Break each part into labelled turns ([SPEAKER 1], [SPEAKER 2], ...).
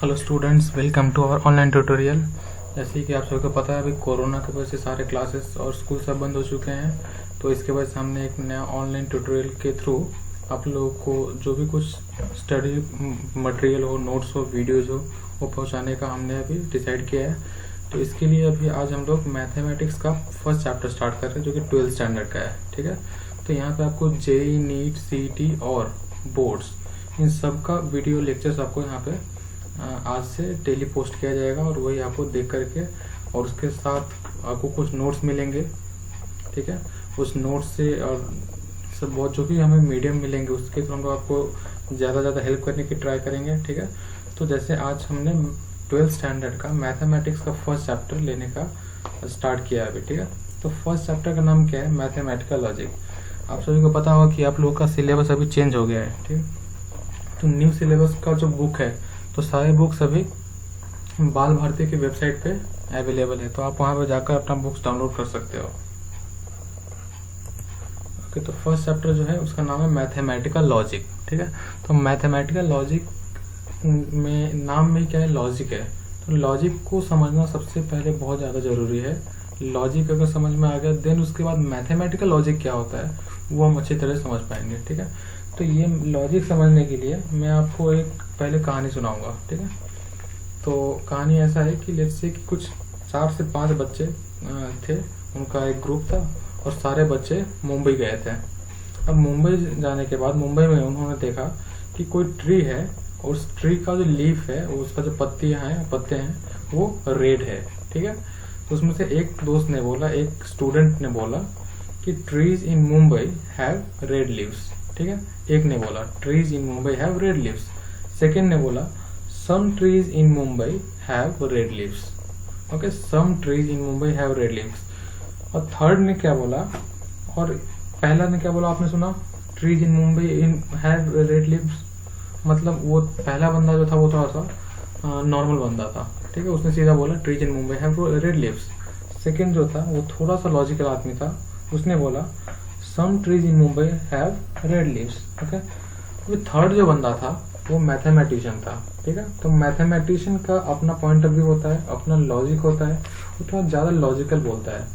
[SPEAKER 1] Hello students, welcome to our online tutorial. जैसे कि आप सबको पता है, अभी कोरोना की वजह से सारे क्लासेस और स्कूल सब बंद हो चुके हैं। तो इसके वजह से हमने एक नया ऑनलाइन ट्यूटोरियल के थ्रू आप लोगों को जो भी कुछ स्टडी मटेरियल हो, नोट्स हो, वीडियोज़ हो, वो पहुंचाने का हमने अभी डिसाइड किया है। तो इसके लिए अभी आज हम लोग मैथमेटिक्स का फर्स्ट चैप्टर स्टार्ट कर रहे हैं, जो कि 12th स्टैंडर्ड का है। ठीक है, तो यहाँ पे आपको जेईई, नीट, सीईटी और बोर्ड्स, इन सब का वीडियो लेक्चर्स आपको यहाँ पे आज से डेली पोस्ट किया जाएगा, और वही आपको देख करके, और उसके साथ आपको कुछ नोट्स मिलेंगे। ठीक है, उस नोट्स से और सब बहुत जो भी हमें मीडियम मिलेंगे, उसके थ्रू हम लोग आपको ज़्यादा हेल्प करने की ट्राई करेंगे। ठीक है, तो जैसे आज हमने 12th स्टैंडर्ड का मैथमेटिक्स का फर्स्ट चैप्टर लेने का स्टार्ट किया है अभी। ठीक है, तो फर्स्ट चैप्टर का नाम क्या है? Mathematical logic. आप सभी को पता होगा कि आप लोगों का सिलेबस अभी चेंज हो गया है। ठीक है, तो न्यू सिलेबस का जो बुक है, तो सारे बुक्स अभी बाल भारती की वेबसाइट पे अवेलेबल है, तो आप वहां पर जाकर अपना बुक्स डाउनलोड कर सकते हो। ओके, तो फर्स्ट चैप्टर जो है उसका नाम है मैथमेटिकल लॉजिक। ठीक है, तो मैथमेटिकल लॉजिक में नाम में क्या है? लॉजिक है। तो लॉजिक को समझना सबसे पहले बहुत ज़्यादा ज़रूरी है। लॉजिक अगर समझ में आ गया, देन उसके बाद मैथमेटिकल लॉजिक क्या होता है वो हम अच्छी तरह समझ पाएंगे। ठीक है, तो ये लॉजिक समझने के लिए मैं आपको एक पहले कहानी सुनाऊंगा। ठीक है, तो कहानी ऐसा है कि लेट्स से कि कुछ 4 से 5 बच्चे थे, उनका एक ग्रुप था, और सारे बच्चे मुंबई गए थे। अब मुंबई जाने के बाद मुंबई में उन्होंने देखा कि कोई ट्री है, और उस ट्री का जो लीफ है, उसका जो पत्ते हैं वो रेड है। ठीक है, तो उसमें से एक दोस्त ने बोला, एक स्टूडेंट ने बोला कि trees in Mumbai have red leaves. ठीक है, एक ने बोला trees in Mumbai have red leaves. Second ने बोला some trees in Mumbai have red leaves. Okay, some trees in Mumbai have red leaves. और थर्ड ने क्या बोला, और पहला ने क्या बोला आपने सुना? Trees in Mumbai in have red leaves, मतलब वो पहला बंदा जो था वो थोड़ा सा नॉर्मल बंदा था। ठीक है, उसने सीधा बोला trees in Mumbai have red leaves. Second जो था वो थोड़ा सा लॉजिकल आदमी था, उसने बोला some trees in Mumbai have red leaves. Okay, third जो बंदा था वो मैथमेटिशियन था। ठीक है, तो मैथमेटिशियन का अपना पॉइंट ऑफ व्यू होता है, अपना लॉजिक होता है, वो थोड़ा ज्यादा लॉजिकल बोलता है,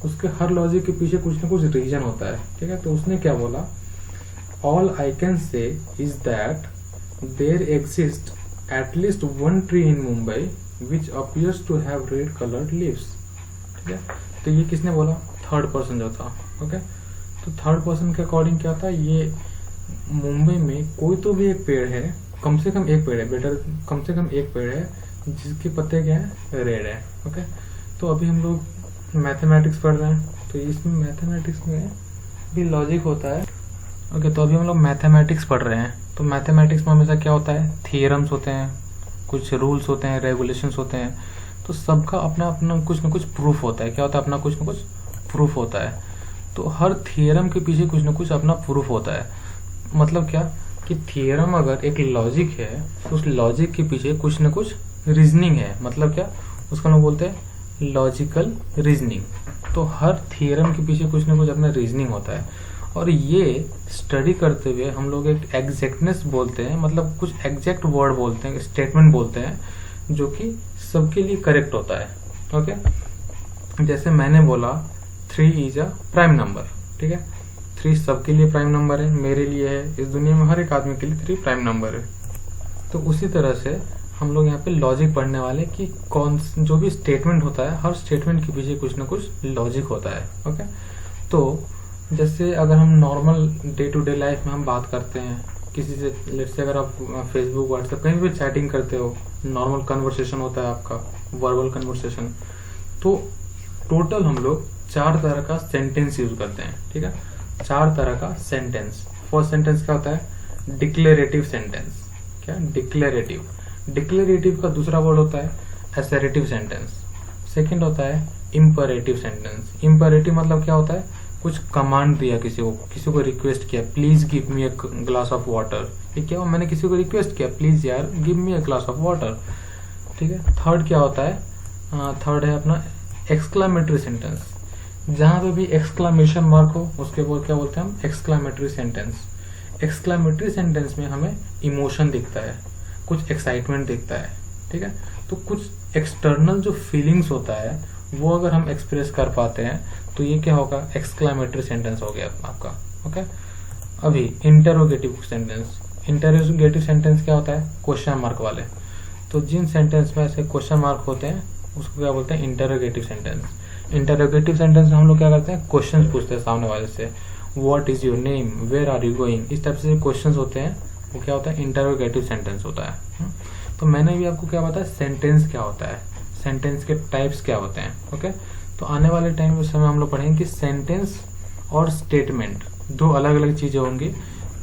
[SPEAKER 1] उसके हर लॉजिक के पीछे कुछ ना कुछ रीजन होता है। ठीक है, तो उसने क्या बोला, all I can say is that there exist at least one tree in Mumbai which appears to have red coloured leaves. ठीक है, तो ये किसने बोला? थर्ड पर्सन जो था। ओके, तो थर्ड पर्सन के अकॉर्डिंग क्या था, ये मुंबई में कोई तो भी एक पेड़ है, कम से कम एक पेड़ है, बेटर कम से कम एक पेड़ है जिसके पत्ते क्या है? रेड है। ओके, तो अभी हम लोग मैथमेटिक्स पढ़ रहे हैं, तो इसमें मैथमेटिक्स में भी लॉजिक होता है। ओके, तो अभी हम लोग मैथमेटिक्स पढ़ रहे हैं, तो मैथमेटिक्स में हमेशा क्या होता है? थियरम्स होते हैं, कुछ रूल्स होते हैं, रेगुलेशंस होते हैं, तो सबका अपना अपना कुछ ना कुछ प्रूफ होता है। क्या होता है? अपना कुछ ना कुछ प्रूफ होता है। तो हर थियरम के पीछे कुछ ना कुछ अपना प्रूफ होता है। मतलब क्या कि थियरम अगर एक लॉजिक है, तो उस लॉजिक के पीछे कुछ ना कुछ रीजनिंग है। मतलब क्या, उसका लोग बोलते हैं लॉजिकल रीजनिंग। तो हर थियरम के पीछे कुछ ना कुछ अपना रीजनिंग होता है, और ये स्टडी करते हुए हम लोग एक एग्जैक्टनेस बोलते हैं, मतलब कुछ एग्जैक्ट वर्ड बोलते हैं, स्टेटमेंट बोलते हैं, जो कि सबके लिए करेक्ट होता है। ओके, जैसे मैंने बोला 3 इज अ प्राइम नंबर। ठीक है, 3 सबके लिए प्राइम नंबर है, मेरे लिए है, इस दुनिया में हर एक आदमी के लिए 3 प्राइम नंबर है। तो उसी तरह से हम लोग यहाँ पे लॉजिक पढ़ने वाले कि कौन जो भी स्टेटमेंट होता है, हर स्टेटमेंट के पीछे कुछ ना कुछ लॉजिक होता है। ओके, तो जैसे अगर हम normal day to day life में हम बात करते हैं किसी से, लेट्स से अगर आप फेसबुक, व्हाट्सएप कहीं भी चैटिंग करते हो, नॉर्मल कन्वर्सेशन होता है आपका, वर्बल कन्वर्सेशन, तो टोटल हम लोग 4 तरह का सेंटेंस यूज करते हैं। ठीक है, 4 तरह का सेंटेंस। फर्स्ट सेंटेंस क्या होता है? Declarative sentence. क्या? डिक्लेरेटिव। डिक्लेरेटिव का दूसरा वर्ड होता है असर्टिव सेंटेंस। सेकंड होता है इंपरेटिव सेंटेंस। इंपरेटिव मतलब क्या होता है? कुछ कमांड दिया किसी को रिक्वेस्ट किया, please give me a glass of water. ये क्या हुआ? मैंने किसी को रिक्वेस्ट किया, प्लीज यार give me a glass of water. ठीक है, थर्ड क्या होता है? थर्ड है अपना एक्सक्लामेटरी सेंटेंस। जहां पे भी एक्सक्लामेशन मार्क हो उसके बाद क्या बोलते हैं हम? Exclamatory sentence. एक्सक्लामेटरी सेंटेंस में हमें इमोशन दिखता है, कुछ एक्साइटमेंट दिखता है। ठीक है। तो कुछ एक्सटर्नल जो फीलिंग्स होता है वो अगर हम एक्सप्रेस कर पाते हैं तो ये क्या होगा, एक्सक्लेमेटरी सेंटेंस हो गया आपका। ओके, अभी इंटरोगेटिव सेंटेंस। इंटरोगेटिव सेंटेंस क्या होता है, क्वेश्चन मार्क वाले। तो जिन सेंटेंस में ऐसे क्वेश्चन मार्क होते हैं उसको क्या बोलते हैं, इंटरोगेटिव सेंटेंस। इंटरोगेटिव सेंटेंस में हम लोग क्या करते हैं, क्वेश्चन पूछते हैं सामने वाले से, what is your name, where are you going, इस टाइप से क्वेश्चन होते हैं, वो क्या होता है, इंटरोगेटिव सेंटेंस होता है। तो मैंने भी आपको क्या बताया, सेंटेंस क्या होता है, सेंटेंस के टाइप्स क्या होते हैं। ओके, तो आने वाले टाइम में उस समय हम लोग पढ़ेंगे कि सेंटेंस और स्टेटमेंट दो अलग अलग चीजें होंगी।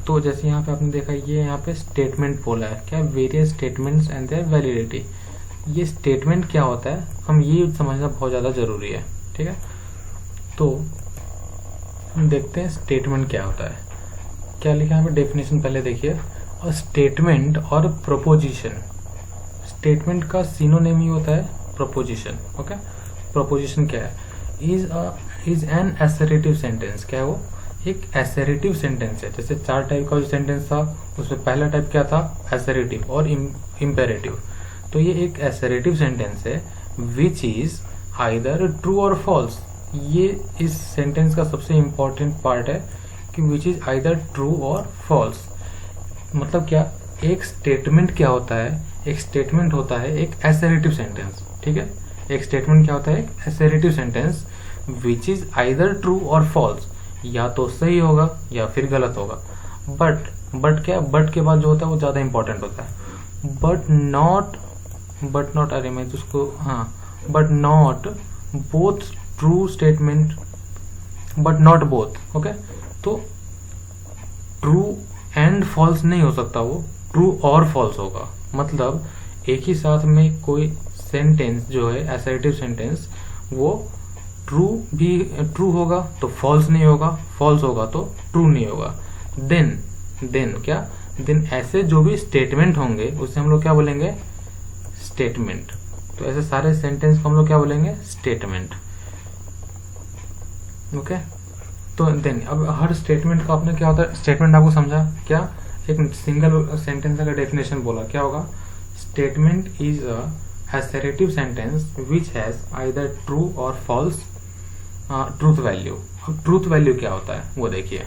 [SPEAKER 1] तो जैसे यहाँ पे आपने देखा, ये यहाँ पे स्टेटमेंट बोला है, क्या, various statements and their validity. ये स्टेटमेंट क्या होता है, हम ये समझना बहुत ज्यादा जरूरी है। ठीक है, तो हम देखते हैं स्टेटमेंट क्या होता है। क्या लिखा है यहाँ पे, डेफिनेशन पहले देखिए। और स्टेटमेंट और प्रोपोजिशन, स्टेटमेंट का सिनोनिम ही होता है प्रोपोजिशन। ओके, प्रोपोजिशन क्या है, इज एन असर्टिव सेंटेंस। क्या है वो, एक असर्टिव सेंटेंस है। जैसे 4 टाइप का जो सेंटेंस था उसमें पहला टाइप क्या था, असर्टिव और इम्पेरेटिव। तो ये एक असर्टिव सेंटेंस है विच इज आइदर ट्रू और फॉल्स। ये इस सेंटेंस का सबसे इंपॉर्टेंट पार्ट है कि विच इज आइदर ट्रू और फॉल्स। मतलब क्या, एक स्टेटमेंट क्या होता है, एक स्टेटमेंट होता है एक असर्टिव सेंटेंस। ठीक है, एक स्टेटमेंट क्या होता है, एक assertive sentence which is either true और फॉल्स, या तो सही होगा या फिर गलत होगा। बट क्या, बट के बाद जो होता है वो ज्यादा इंपॉर्टेंट होता है। बट नॉट अरे मैं तो उसको, हाँ, but not both true statement, but not both. Okay, तो ट्रू एंड फॉल्स नहीं हो सकता, वो ट्रू और फॉल्स होगा। मतलब एक ही साथ में कोई सेंटेंस जो है असर्टिव सेंटेंस, वो ट्रू होगा तो फॉल्स नहीं होगा, फॉल्स होगा तो ट्रू नहीं होगा। देन ऐसे जो भी स्टेटमेंट होंगे उसे हम लोग क्या बोलेंगे, स्टेटमेंट। तो ऐसे सारे सेंटेंस को हम लोग क्या बोलेंगे, स्टेटमेंट। ओके, तो देन अब हर स्टेटमेंट का अपने क्या होता है, स्टेटमेंट आपको समझा क्या, एक सिंगल सेंटेंस का डेफिनेशन बोला, क्या होगा, statement is a assertive sentence which has either true or false truth value। अब ट्रूथ वैल्यू क्या होता है वो देखिए,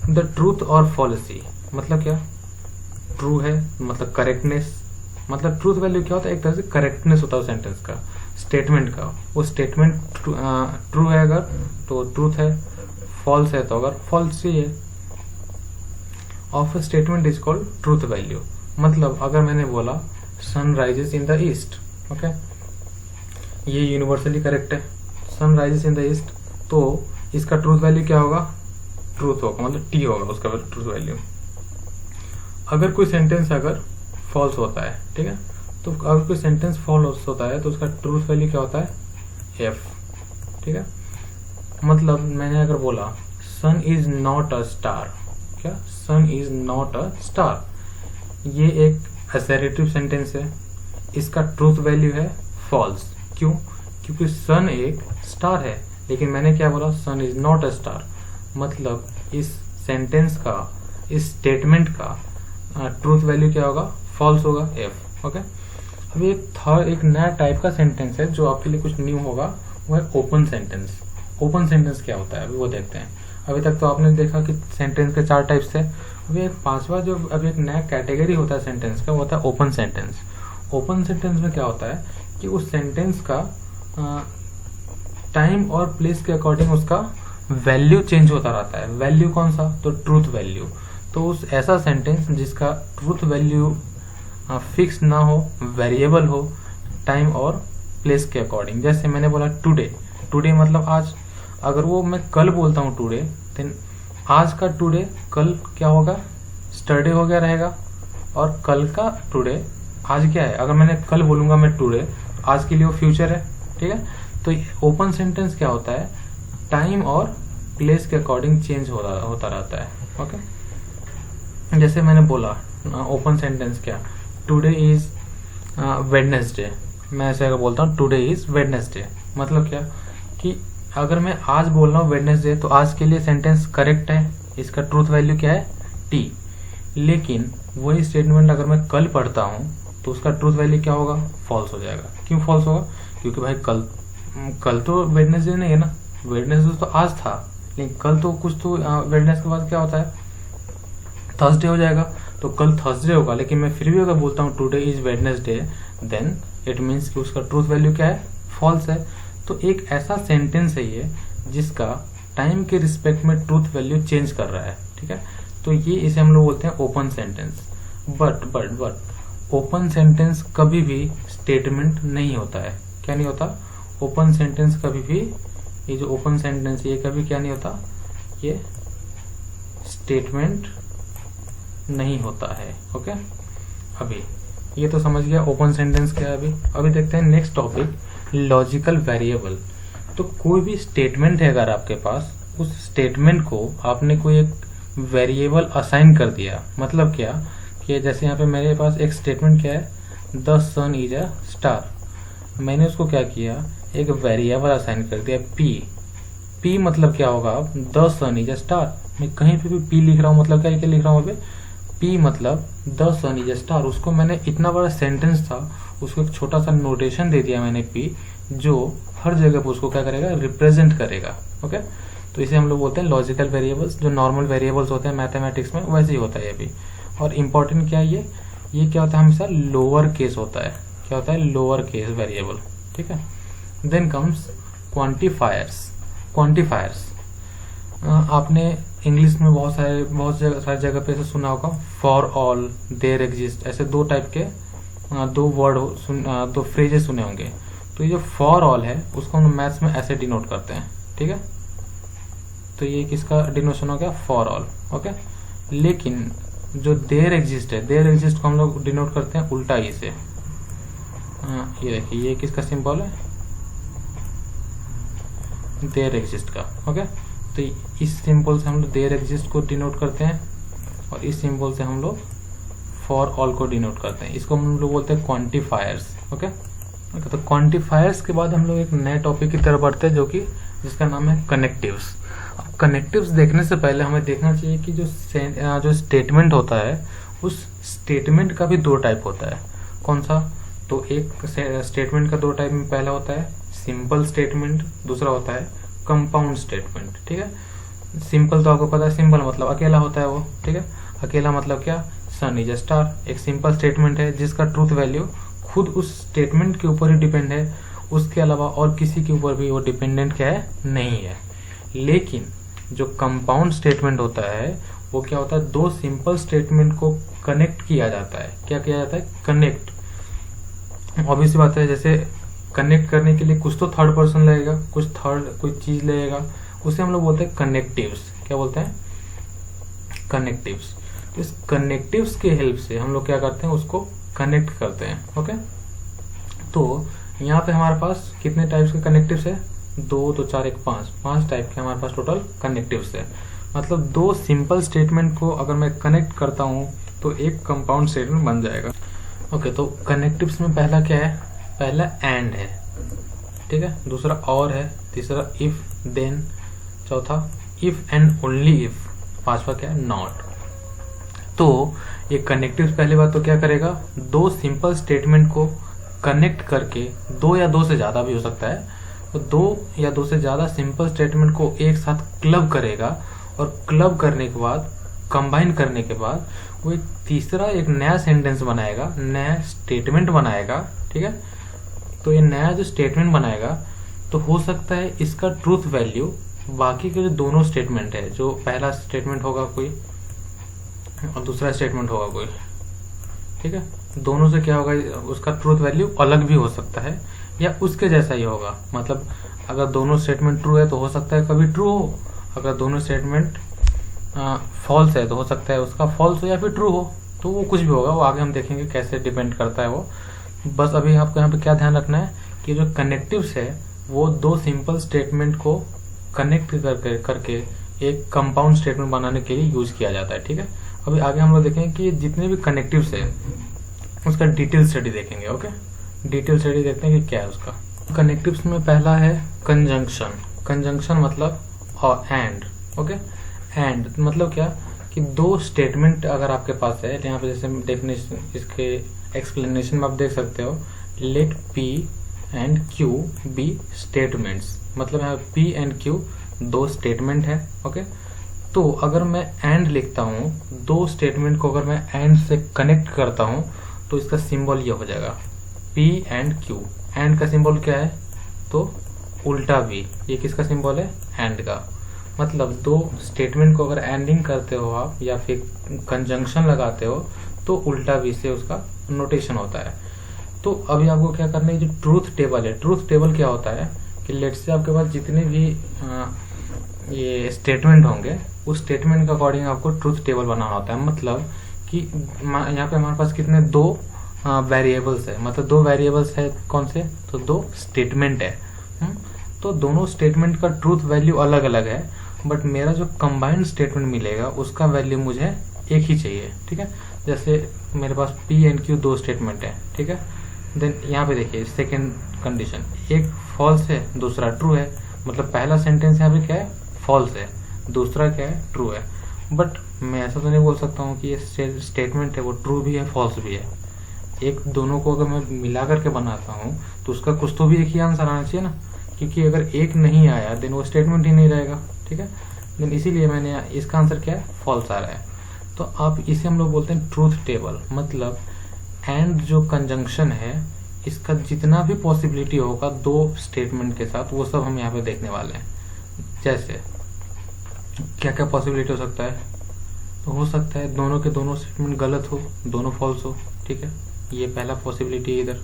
[SPEAKER 1] द ट्रूथ और फॉलिसी मतलब क्या, ट्रू है मतलब करेक्टनेस, मतलब ट्रूथ वैल्यू क्या होता है, एक तरह से करेक्टनेस होता है सेंटेंस का, स्टेटमेंट का। वो स्टेटमेंट ट्रू है अगर तो ट्रूथ है, फॉल्स है तो अगर फॉल्स ही है। Of a statement is called truth value. मतलब अगर मैंने बोला sun rises in the east, okay, ये यूनिवर्सली करेक्ट है, sun rises in the east, तो इसका ट्रूथ वैल्यू क्या होगा, ट्रूथ होगा, मतलब टी होगा उसका ट्रूथ वैल्यू। अगर कोई सेंटेंस अगर फॉल्स होता है, ठीक है, तो अगर कोई सेंटेंस फॉल्स होता है तो उसका ट्रूथ वैल्यू क्या होता है, एफ। ठीक है, मतलब मैंने अगर बोला सन इज नॉट अ स्टार, क्या, सन इज नॉट अ स्टार, ये एक असर्टिव सेंटेंस है, इसका ट्रूथ वैल्यू है फॉल्स। क्यों, क्योंकि सन एक स्टार है, लेकिन मैंने क्या बोला, सन इज नॉट अ स्टार। मतलब इस सेंटेंस का, इस स्टेटमेंट का ट्रूथ वैल्यू क्या होगा, फॉल्स होगा, एफ। ओके, अभी एक नया टाइप का सेंटेंस है जो आपके लिए कुछ न्यू होगा, वो है ओपन सेंटेंस। ओपन सेंटेंस क्या होता है अभी वो देखते हैं। अभी तक तो आपने देखा कि सेंटेंस के 4 टाइप्स है, अभी एक 5वां जो अभी एक नया कैटेगरी होता है सेंटेंस का, वो होता है ओपन सेंटेंस। ओपन सेंटेंस में क्या होता है कि उस सेंटेंस का टाइम और प्लेस के अकॉर्डिंग उसका वैल्यू चेंज होता रहता है। वैल्यू कौन सा, तो ट्रूथ वैल्यू। तो उस ऐसा सेंटेंस जिसका ट्रूथ वैल्यू फिक्स ना हो, वेरिएबल हो टाइम और प्लेस के अकॉर्डिंग। जैसे मैंने बोला टुडे मतलब आज, अगर वो मैं कल बोलता हूँ टुडे, देन आज का टुडे कल क्या होगा, स्टरडे हो गया रहेगा, और कल का टुडे आज क्या है, अगर मैंने कल बोलूंगा मैं टुडे, आज के लिए वो फ्यूचर है। ठीक है, तो ओपन सेंटेंस क्या होता है, टाइम और प्लेस के अकॉर्डिंग चेंज होता रहता है। ओके, जैसे मैंने बोला ओपन सेंटेंस क्या, टुडे इज वेडनेसडे, मैं ऐसे अगर बोलता हूँ टुडे इज वेडनेसडे, मतलब क्या कि अगर मैं आज बोल रहा हूँ वेडनेसडे, तो आज के लिए सेंटेंस करेक्ट है, इसका ट्रूथ वैल्यू क्या है, टी। लेकिन वही स्टेटमेंट अगर मैं कल पढ़ता हूँ तो उसका ट्रूथ वैल्यू क्या होगा, फॉल्स हो जाएगा। क्यों फॉल्स होगा, क्योंकि भाई कल तो वेडनेसडे नहीं है ना, वेडनेसडे तो आज था, लेकिन कल तो कुछ तो वेडनेस के बाद क्या होता है, थर्सडे हो जाएगा। तो कल थर्सडे होगा, लेकिन मैं फिर भी अगर बोलता हूँ today is Wednesday, then it means कि उसका ट्रूथ वैल्यू क्या है, फॉल्स है। तो एक ऐसा सेंटेंस है ये जिसका टाइम के रिस्पेक्ट में ट्रूथ वैल्यू चेंज कर रहा है, ठीक है। तो ये इसे हम लोग बोलते हैं open sentence. But open sentence कभी भी स्टेटमेंट नहीं होता है। क्या नहीं होता, ओपन सेंटेंस कभी भी, ये जो ओपन सेंटेंस ये कभी क्या नहीं होता, ये स्टेटमेंट नहीं होता है। ओके, अभी ये तो समझ गया ओपन सेंटेंस क्या है। अभी देखते हैं नेक्स्ट टॉपिक, लॉजिकल वेरिएबल। तो कोई भी स्टेटमेंट है अगर आपके पास, उस स्टेटमेंट को आपने कोई एक वेरिएबल असाइन कर दिया। मतलब क्या कि जैसे यहाँ पे मेरे पास एक स्टेटमेंट क्या है, the sun is a star. मैंने उसको क्या किया, एक वेरिएबल असाइन कर दिया पी मतलब क्या होगा, the sun is a star. मैं कहीं पे भी पी लिख रहा हूँ, मतलब क्या लिख रहा हूँ पी मतलब the sun is a star. उसको मैंने इतना बड़ा सेंटेंस था, उसको एक छोटा सा नोटेशन दे दिया मैंने पी, जो हर जगह पर उसको क्या करेगा, रिप्रेजेंट करेगा। ओके, तो इसे हम लोग बोलते हैं लॉजिकल वेरिएबल्स। जो नॉर्मल वेरिएबल्स होते हैं मैथमेटिक्स में, वैसे ही होता है ये भी। और इम्पोर्टेंट क्या है, ये क्या होता है, हमेशा लोअर केस होता है। क्या होता है, लोअर केस वेरिएबल, ठीक है। Then comes quantifiers. आपने इंग्लिश में बहुत सारी जगह पे ऐसे सुना होगा, फॉर ऑल, देयर एग्जिस्ट, ऐसे दो टाइप के दो फ्रेजेस सुने होंगे। तो ये जो फॉर ऑल है उसको हम मैथ्स में ऐसे डिनोट करते हैं, ठीक है। तो ये किसका डिनोशन हो गया, फॉर ऑल। ओके, लेकिन जो देयर एग्जिस्ट है, देयर एग्जिस्ट को हम लोग डिनोट करते हैं उल्टा ही से। ये देखिए, ये किसका सिंबल है, देयर एग्जिस्ट का। ओके, तो इस सिंबल से हम लोग देयर एग्जिस्ट को डिनोट करते हैं, और इस सिंबल से हम लोग फॉर ऑल को डिनोट करते हैं। इसको हम लोग बोलते हैं क्वांटिफायर्स। ओके, तो क्वांटिफायर्स के बाद हम लोग एक नए टॉपिक की तरफ बढ़ते हैं, जो कि जिसका नाम है कनेक्टिव्स। अब कनेक्टिव्स देखने से पहले हमें देखना चाहिए कि जो स्टेटमेंट होता है, उस स्टेटमेंट का भी दो टाइप होता है। कौन सा, तो एक स्टेटमेंट का दो टाइप में, पहला होता है सिंपल स्टेटमेंट, दूसरा होता है कंपाउंड स्टेटमेंट, ठीक है। सिंपल तो आपको पता है, सिंपल मतलब अकेला होता है वो, ठीक है। अकेला मतलब क्या, सन इज अ स्टार, एक सिंपल स्टेटमेंट है जिसका ट्रूथ वैल्यू खुद उस स्टेटमेंट के ऊपर ही डिपेंड है, उसके अलावा और किसी के ऊपर भी वो डिपेंडेंट क्या है, नहीं है। लेकिन जो कंपाउंड स्टेटमेंट होता है वो क्या होता है, दो सिंपल स्टेटमेंट को कनेक्ट किया जाता है। क्या किया जाता है, कनेक्ट। ऑब्वियस सी बात है, जैसे कनेक्ट करने के लिए कुछ तो थर्ड पर्सन लगेगा, कोई चीज लगेगा, उसे हम लोग बोलते हैं कनेक्टिव्स। क्या बोलते हैं, कनेक्टिव्स। इस कनेक्टिव्स के हेल्प से हम लोग क्या करते हैं, उसको कनेक्ट करते हैं। ओके, तो यहाँ पे हमारे पास कितने टाइप्स के कनेक्टिव्स है, 2 2 4 1 5 टाइप के हमारे पास टोटल कनेक्टिव्स है। मतलब दो सिंपल स्टेटमेंट को अगर मैं कनेक्ट करता हूँ तो एक कंपाउंड स्टेटमेंट बन जाएगा। ओके, तो कनेक्टिव्स में पहला क्या है, पहला एंड है, ठीक है। दूसरा और है, तीसरा इफ देन, चौथा इफ एंड ओनली इफ, पांचवा क्या है, नॉट। तो ये कनेक्टिव्स पहली बात तो क्या करेगा, दो सिंपल स्टेटमेंट को कनेक्ट करके, दो या दो से ज्यादा भी हो सकता है, तो दो या दो से ज्यादा सिंपल स्टेटमेंट को एक साथ क्लब करेगा, और क्लब करने के बाद, कंबाइन करने के बाद वो एक तीसरा एक नया सेंटेंस बनाएगा, नया स्टेटमेंट बनाएगा, ठीक है। तो ये नया जो स्टेटमेंट बनाएगा, तो हो सकता है इसका ट्रूथ वैल्यू बाकी के जो दोनों स्टेटमेंट है, जो पहला स्टेटमेंट होगा कोई और दूसरा स्टेटमेंट होगा कोई, ठीक है, दोनों से क्या होगा, उसका ट्रूथ वैल्यू अलग भी हो सकता है या उसके जैसा ही होगा। मतलब अगर दोनों स्टेटमेंट ट्रू है तो हो सकता है कभी ट्रू हो, अगर दोनों स्टेटमेंट फॉल्स है तो हो सकता है उसका फॉल्स हो या फिर ट्रू हो। तो वो कुछ भी होगा, वो आगे हम देखेंगे कैसे डिपेंड करता है वो। बस अभी आपको यहाँ पे क्या ध्यान रखना है कि जो कनेक्टिव्स है वो दो सिंपल स्टेटमेंट को कनेक्ट करके एक कंपाउंड स्टेटमेंट बनाने के लिए यूज किया जाता है, ठीक है। अभी आगे हम लोग देखेंगे कि जितने भी कनेक्टिव्स है उसका डिटेल स्टडी देखेंगे। ओके, डिटेल स्टडी देखते हैं कि क्या है उसका। कनेक्टिव्स में पहला है कंजंक्शन। कंजंक्शन मतलब एंड। ओके, एंड मतलब क्या कि दो स्टेटमेंट अगर आपके पास है, यहाँ पे जैसे देखने इसके एक्सप्लेनेशन में आप देख सकते हो, let P and Q be statements, मतलब यहाँ P एंड Q दो स्टेटमेंट है। ओके, तो अगर मैं एंड लिखता हूँ, दो स्टेटमेंट को अगर मैं एंड से कनेक्ट करता हूँ तो इसका सिंबल ये हो जाएगा P एंड Q। एंड का सिंबल क्या है, तो उल्टा V। ये किसका सिंबल है, एंड का। मतलब दो स्टेटमेंट को अगर एंडिंग करते हो आप या फिर कंजंक्शन लगाते हो तो उल्टा V से उसका नोटेशन होता है। तो अभी आपको क्या करना है, जो ट्रूथ टेबल है, ट्रूथ टेबल क्या होता है कि लेट से आपके पास जितने भी ये स्टेटमेंट होंगे उस स्टेटमेंट के अकॉर्डिंग आपको ट्रूथ टेबल बनाना होता है। मतलब कि यहाँ पे हमारे पास कितने, दो वेरिएबल्स है, मतलब दो वेरिएबल्स है, कौन से, तो दो स्टेटमेंट है। तो दोनों स्टेटमेंट का ट्रूथ वैल्यू अलग अलग है, बट मेरा जो कंबाइंड स्टेटमेंट मिलेगा उसका वैल्यू मुझे एक ही चाहिए। ठीक है, जैसे मेरे पास P एंड Q दो स्टेटमेंट है। ठीक है, देन यहाँ पे देखिए सेकेंड कंडीशन, एक फॉल्स है दूसरा ट्रू है, मतलब पहला सेंटेंस यहाँ पे क्या है, फॉल्स है, दूसरा क्या है, ट्रू है। बट मैं ऐसा तो नहीं बोल सकता हूँ कि ये स्टेटमेंट है वो ट्रू भी है फॉल्स भी है। एक दोनों को अगर मैं मिला करके बनाता हूँ तो उसका कुछ तो भी एक ही आंसर आना चाहिए ना, क्योंकि अगर एक नहीं आया देन वो स्टेटमेंट ही नहीं रहेगा। ठीक है, देन इसीलिए मैंने इसका आंसर क्या है, फॉल्स आ रहा है। तो आप इसे हम लोग बोलते हैं ट्रूथ टेबल। मतलब एंड जो कंजंक्शन है इसका जितना भी पॉसिबिलिटी होगा दो स्टेटमेंट के साथ, वो सब हम यहाँ पे देखने वाले हैं। जैसे क्या क्या पॉसिबिलिटी हो सकता है, तो हो सकता है दोनों के दोनों स्टेटमेंट गलत हो, दोनों फॉल्स हो। ठीक है, ये पहला पॉसिबिलिटी है। इधर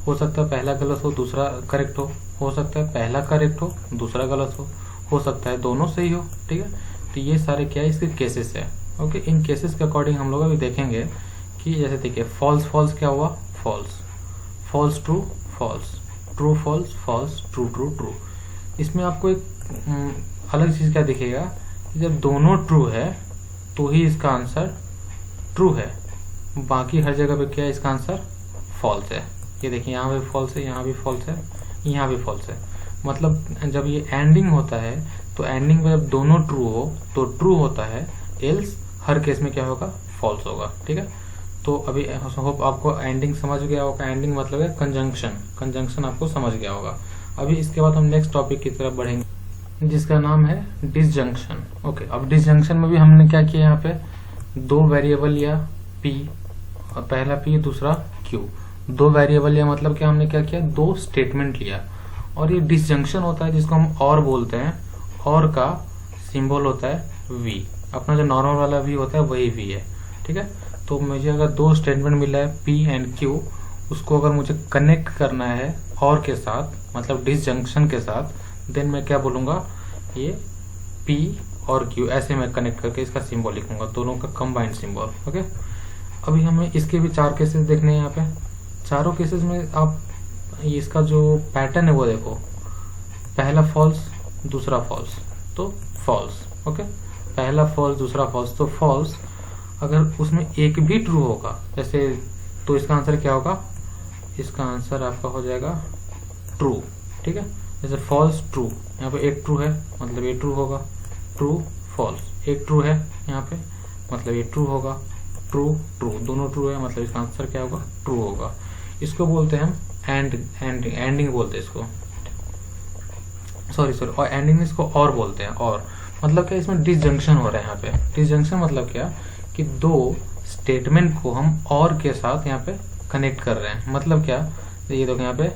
[SPEAKER 1] हो सकता है पहला गलत हो दूसरा करेक्ट हो सकता है पहला करेक्ट हो दूसरा गलत हो सकता है दोनों सही हो। ठीक है, तो ये सारे क्या है, इसके केसेस है। ओके, इन केसेस के अकॉर्डिंग हम लोग अभी देखेंगे कि जैसे देखिए फॉल्स फॉल्स क्या हुआ, false, false true, false, true false, false true, true true. इसमें आपको एक अलग चीज क्या दिखेगा कि जब दोनों ट्रू है तो ही इसका आंसर ट्रू है, बाकी हर जगह पे क्या है, इसका आंसर फॉल्स है। ये देखिए यहाँ भी फॉल्स है, यहाँ भी फॉल्स है, यहाँ भी फॉल्स है। मतलब जब ये एंडिंग होता है तो एंडिंग में जब दोनों ट्रू हो तो ट्रू होता है, एल्स हर केस में क्या होगा, फॉल्स होगा। ठीक है, तो अभी होप आपको एंडिंग समझ गया होगा। एंडिंग मतलब है कंजंक्शन, कंजंक्शन आपको समझ गया होगा। अभी इसके बाद हम नेक्स्ट टॉपिक की तरफ बढ़ेंगे जिसका नाम है डिसजंक्शन। ओके, अब डिसजंक्शन में भी हमने क्या किया, यहाँ पे दो वेरिएबल लिया P और पहला P दूसरा Q, दो वेरिएबल लिया, मतलब क्या हमने क्या किया, दो स्टेटमेंट लिया। और ये डिसजंक्शन होता है जिसको हम और बोलते हैं, और का सिंबल होता है V। अपना जो नॉर्मल वाला V होता है वही V है। ठीक है, तो मुझे अगर दो स्टेटमेंट मिला है P एंड Q, उसको अगर मुझे कनेक्ट करना है और के साथ, मतलब डिसजंक्शन के साथ, देन मैं क्या बोलूंगा, ये P और Q ऐसे मैं कनेक्ट करके इसका सिंबल लिखूंगा, दोनों का कंबाइंड सिंबल। ओके, अभी हमें इसके भी चार केसेस देखने हैं। यहाँ पे चारों केसेस में आप इसका जो पैटर्न है वो देखो, पहला फॉल्स दूसरा फॉल्स तो फॉल्स। ओके, पहला फॉल्स दूसरा फॉल्स तो फॉल्स। अगर उसमें एक भी ट्रू होगा जैसे, तो इसका आंसर क्या होगा, इसका आंसर आपका हो जाएगा ट्रू। ठीक है, जैसे फॉल्स ट्रू, यहाँ पे एक ट्रू है मतलब ये ट्रू होगा, ट्रू फॉल्स, एक ट्रू है यहाँ पे मतलब ये ट्रू होगा, ट्रू ट्रू, दोनों ट्रू है मतलब इसका आंसर क्या होगा, ट्रू होगा। इसको बोलते हैं हम एंडिंग बोलते हैं इसको, सॉरी और एंडिंग इसको और बोलते हैं। और मतलब क्या, इसमें डिसजंक्शन हो रहा है। यहाँ पे डिसजंक्शन मतलब क्या कि दो स्टेटमेंट को हम और के साथ यहाँ पे कनेक्ट कर रहे हैं। मतलब क्या, ये देखो यहाँ पे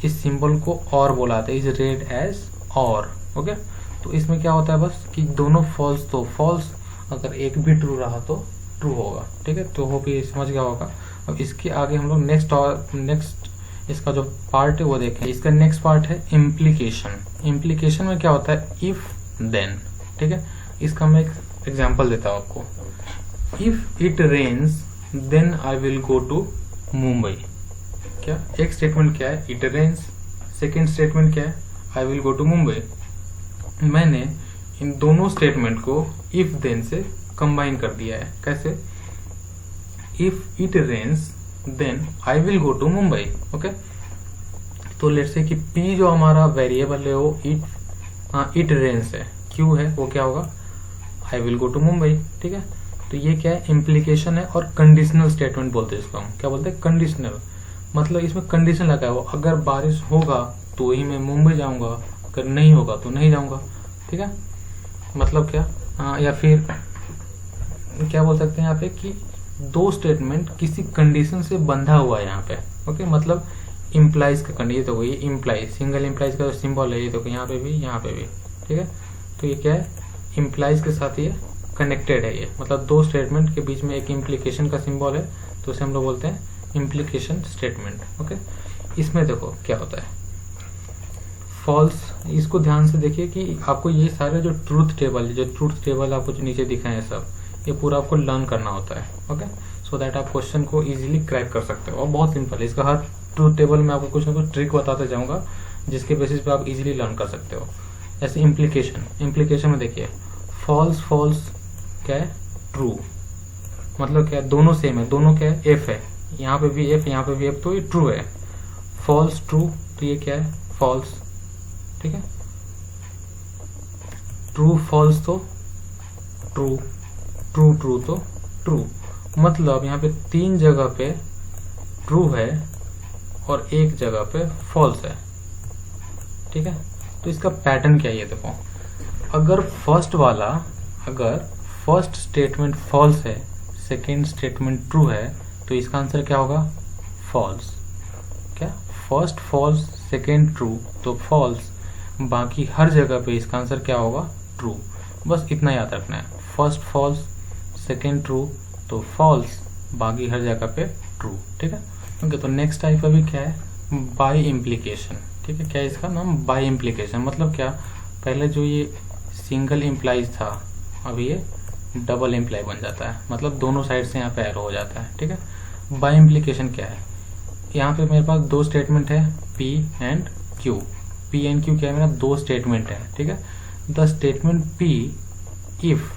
[SPEAKER 1] इस सिंबल को और बोलाते हैं, इज रेड एज और। ओके, तो इसमें क्या होता है बस कि दोनों फॉल्स तो फॉल्स, अगर एक भी ट्रू रहा तो ट्रू होगा। ठीक है, तो होप ये समझ गया होगा। अब इसके आगे हम लोग नेक्स्ट इसका जो पार्ट है वो देखें। इसका नेक्स्ट पार्ट है इम्प्लीकेशन। इम्प्लीकेशन में क्या होता है, इफ देन। ठीक है, इसका मैं एक एग्जांपल देता हूँ आपको। If it rains then I will go to Mumbai. क्या एक स्टेटमेंट क्या है, इट रेन्स, सेकेंड स्टेटमेंट क्या है, I will go to Mumbai. मैंने इन दोनों स्टेटमेंट को इफ देन से कंबाइन कर दिया है। कैसे, if it rains then I will go to Mumbai. Okay, तो लेट्स से कि P जो हमारा वेरिएबल है वो इट रेन्स है, Q है वो क्या होगा, I will go to Mumbai. ठीक है, तो तो ये क्या है, इम्प्लीकेशन है और कंडीशनल स्टेटमेंट बोलते हैं इसको हम। क्या बोलते हैं, कंडीशनल। मतलब इसमें कंडीशन लगा है, अगर बारिश होगा तो ही मैं मुंबई जाऊंगा, अगर नहीं होगा तो नहीं जाऊंगा। ठीक है, मतलब क्या, या फिर क्या बोल सकते हैं यहाँ पे कि दो स्टेटमेंट किसी कंडीशन से बंधा हुआ है यहाँ पे। ओके, मतलब इम्प्लाइज का कंडीशन, ये तो ये इम्प्लाइज, सिंगल इम्प्लाइज का जो सिंबल है ये तो यहाँ पे भी, यहाँ पे भी। ठीक है, तो ये क्या है, इम्प्लाइज के साथ ये कनेक्टेड है। ये मतलब दो स्टेटमेंट के बीच में एक इम्प्लीकेशन का सिंबल है, तो उसे हम लोग बोलते हैं इम्प्लीकेशन स्टेटमेंट। ओके, इसमें देखो क्या होता है, फॉल्स। इसको ध्यान से देखिए कि आपको ये सारे जो ट्रूथ टेबल आपको जो नीचे दिखाए हैं सब, ये पूरा आपको लर्न करना होता है। ओके, सो दैट आप क्वेश्चन को इजीली क्रैक कर सकते हो। और बहुत सिंपल है, इसका हर ट्रूथ टेबल में आपको कुछ ना कुछ ट्रिक बताते जाऊंगा जिसके बेसिस पे आप इजीली लर्न कर सकते हो। जैसे इम्प्लीकेशन में देखिए, फॉल्स क्या है, ट्रू। मतलब क्या है, दोनों सेम है, दोनों क्या है, एफ है, यहाँ पे भी एफ, यहाँ पे भी एफ, तो ये ट्रू है। फॉल्स ट्रू, तो ये क्या है, फॉल्स। ठीक है, ट्रू फॉल्स तो ट्रू, ट्रू तो ट्रू। मतलब यहाँ पे 3 जगह पे ट्रू है और एक जगह पे फॉल्स है। ठीक है, तो इसका पैटर्न क्या है ये देखो, अगर फर्स्ट स्टेटमेंट फॉल्स है, सेकेंड स्टेटमेंट ट्रू है, तो इसका आंसर क्या होगा, फॉल्स। क्या, फर्स्ट फॉल्स सेकेंड ट्रू तो फॉल्स, बाकी हर जगह पे इसका आंसर क्या होगा, ट्रू। बस इतना याद रखना है, फर्स्ट फॉल्स सेकेंड ट्रू तो फॉल्स, बाकी हर जगह पे ट्रू। ठीक है, ओके। तो नेक्स्ट टाइप अभी क्या है, बाय इम्प्लीकेशन। ठीक है, क्या है इसका नाम, बाय इम्प्लीकेशन। मतलब क्या, पहले जो ये सिंगल इम्प्लाइज था, अभी ये डबल इम्प्लाई बन जाता है, मतलब दोनों साइड से यहाँ पे एरो हो जाता है। ठीक है, बाय इम्प्लीकेशन क्या है, यहाँ पे मेरे पास दो स्टेटमेंट है, P and Q। P and Q क्या है, मेरा दो स्टेटमेंट है। ठीक है, the statement P if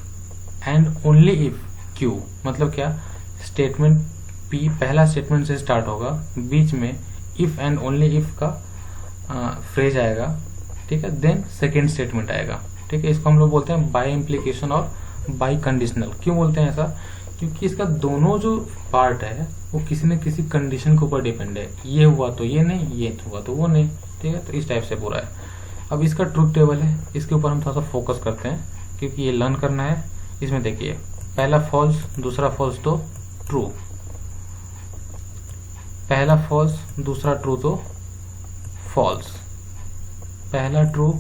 [SPEAKER 1] and only if Q। मतलब क्या, स्टेटमेंट P पहला स्टेटमेंट से स्टार्ट होगा, बीच में इफ एंड ओनली इफ का फ्रेज आएगा। ठीक है, देन सेकेंड स्टेटमेंट आएगा। ठीक है, इसको हम लोग बोलते हैं बाय इम्प्लीकेशन और बाय कंडीशनल। क्यों बोलते हैं ऐसा, क्योंकि इसका दोनों जो पार्ट है वो किसी न किसी कंडीशन के ऊपर डिपेंड है। ये हुआ तो ये नहीं, ये हुआ तो वो नहीं। ठीक है, तो इस टाइप से पूरा है। अब इसका ट्रूथ टेबल है, इसके ऊपर हम थोड़ा सा फोकस करते हैं क्योंकि ये लर्न करना है। इसमें देखिए, पहला फॉल्स दूसरा फॉल्स तो ट्रू, पहला फॉल्स दूसरा ट्रू तो फॉल्स, पहला ट्रू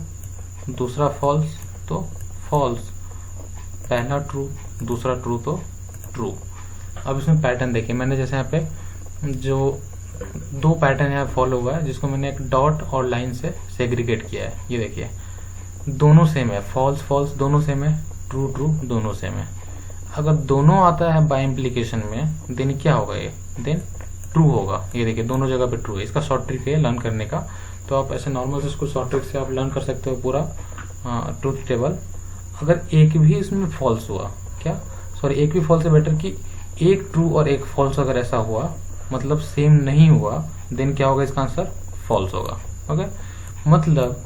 [SPEAKER 1] दूसरा फॉल्स तो फॉल्स, पहला ट्रू दूसरा ट्रू तो ट्रू। अब इसमें पैटर्न देखिए, मैंने जैसे यहाँ पे जो दो पैटर्न यहाँ फॉलो हुआ है, जिसको मैंने एक डॉट और लाइन से सेग्रीगेट किया है। ये देखिए, दोनों सेम है, फॉल्स फॉल्स दोनों सेम है, ट्रू ट्रू दोनों सेम है। अगर दोनों आता है बाय इम्प्लीकेशन में, देन क्या होगा, ये देन ट्रू होगा। ये देखिए, दोनों जगह पे ट्रू है। इसका शॉर्ट ट्रिक है लर्न करने का, तो आप ऐसे नॉर्मल से इसको शॉर्ट ट्रिक से आप लर्न कर सकते हो पूरा ट्रूथ टेबल। अगर एक भी इसमें फॉल्स हुआ, एक भी फॉल्स है बेटर कि एक ट्रू और एक फॉल्स अगर ऐसा हुआ, मतलब सेम नहीं हुआ, देन क्या होगा, इसका आंसर फॉल्स होगा। ओके, मतलब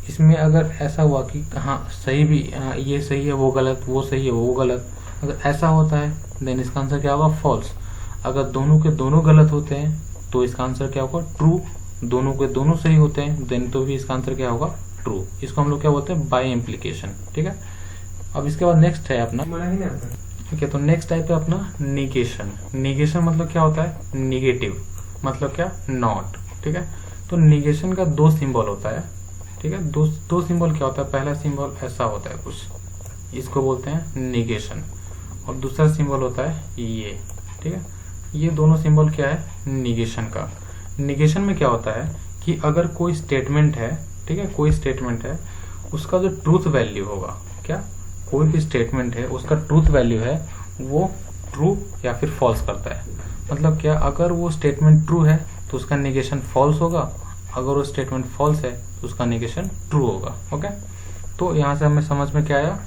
[SPEAKER 1] इसमें अगर ऐसा हुआ कि हाँ सही भी, ये सही है वो गलत, वो सही है वो गलत, अगर ऐसा होता है देन इसका आंसर क्या होगा, फॉल्स। अगर दोनों के दोनों गलत होते हैं तो इसका आंसर क्या होगा, ट्रू। दोनों के दोनों सही होते हैं देन तो भी इसका आंसर क्या होगा, ट्रू। इसको हम लोग क्या बोलते हैं, बाय इम्प्लीकेशन। ठीक है, अब इसके बाद नेक्स्ट है अपना, ठीक है, तो नेक्स्ट टाइप है अपना निगेशन। निगेशन मतलब क्या होता है, निगेटिव, मतलब क्या, नॉट। ठीक है, तो निगेशन का दो सिंबल होता है। ठीक है, दो सिंबल क्या होता है, पहला सिंबल ऐसा होता है कुछ, इसको बोलते हैं निगेशन, और दूसरा सिंबल होता है ये। ठीक है, ये दोनों सिंबल क्या है, निगेशन का। निगेशन में क्या होता है कि अगर कोई स्टेटमेंट है, ठीक है, कोई स्टेटमेंट है, उसका जो ट्रूथ वैल्यू होगा, क्या, कोई भी स्टेटमेंट है उसका ट्रूथ वैल्यू है वो ट्रू या फिर फॉल्स करता है। मतलब क्या, अगर वो स्टेटमेंट ट्रू है तो उसका निगेशन फॉल्स होगा, अगर वो स्टेटमेंट फॉल्स है तो उसका निगेशन ट्रू होगा। ओके, तो यहाँ से हमें समझ में क्या आया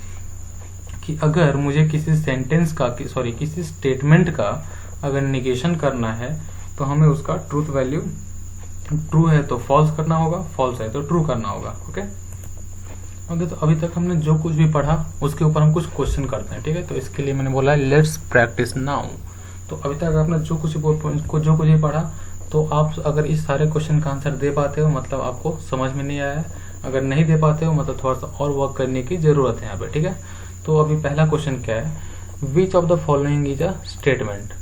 [SPEAKER 1] कि अगर मुझे किसी सेंटेंस का, किसी स्टेटमेंट का अगर निगेशन करना है तो हमें उसका ट्रूथ वैल्यू ट्रू है तो फॉल्स करना होगा, फॉल्स है तो ट्रू करना होगा। ओके, ओके, तो अभी तक हमने जो कुछ भी पढ़ा उसके ऊपर हम कुछ क्वेश्चन करते हैं, ठीक है। तो इसके लिए मैंने बोला है लेट्स प्रैक्टिस नाउ। तो अभी तक आपने जो कुछ भी पढ़ा, तो आप अगर इस सारे क्वेश्चन का आंसर दे पाते हो मतलब आपको समझ में नहीं आया है। अगर नहीं दे पाते हो मतलब थोड़ा सा और वर्क करने की जरूरत है यहाँ पे, ठीक है। तो अभी पहला क्वेश्चन क्या है, विच of the following is a statement.